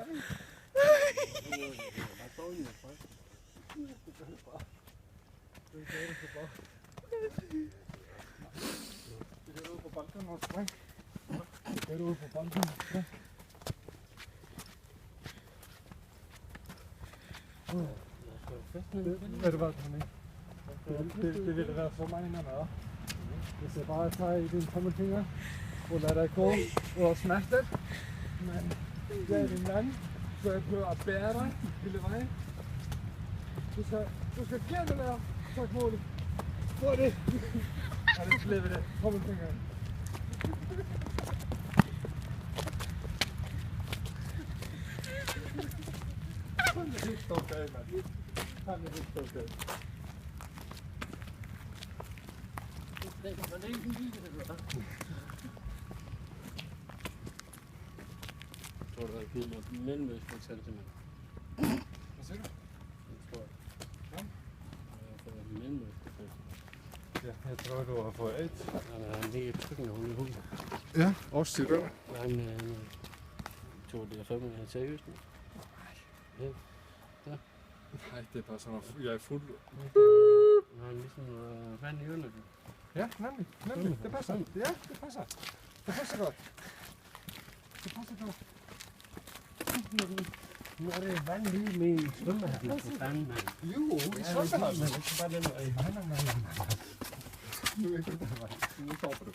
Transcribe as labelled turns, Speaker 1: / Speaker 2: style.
Speaker 1: Ved du hvad, Tony? Det ville være for mig nærmere. Hvis jeg bare tager i dine tommelfinger og lader dig gå og smerte det. Men jeg er din mand, så jeg prøver at bære dig hele vejen. Du skal gerne være tak målet. Få det! Ja, det slipper det. Tommelfingeren. Han er helt okay, mand. Han er helt okay.
Speaker 2: Men det er ikke en lille, det der. Jeg tror, du har givet mig mellemøst for et centimeter.
Speaker 1: Hvad siger du?
Speaker 2: Jeg tror,
Speaker 1: Ja.
Speaker 2: Jeg har fået mellemøst for et centimeter.
Speaker 1: Ja, jeg tror, du har fået et.
Speaker 2: Han ligger i trykken og i hovedet.
Speaker 1: Ja, også siger du.
Speaker 2: Han tog det fandme seriøst nu. Ja.
Speaker 1: Nej, det er bare sådan, at jeg er fuld.
Speaker 2: Han har ligesom vand i ørerne.
Speaker 1: Ja, nemlig. Det passer. Ja, det passer. Det passer godt. Det passer godt.
Speaker 2: Nu er det vand lige med en svømmehal for fanden, mand.
Speaker 1: Jo, i svømmehal.
Speaker 2: Men det er bare den vej.
Speaker 1: Nej. Nu er det der vej. Nu stopper du.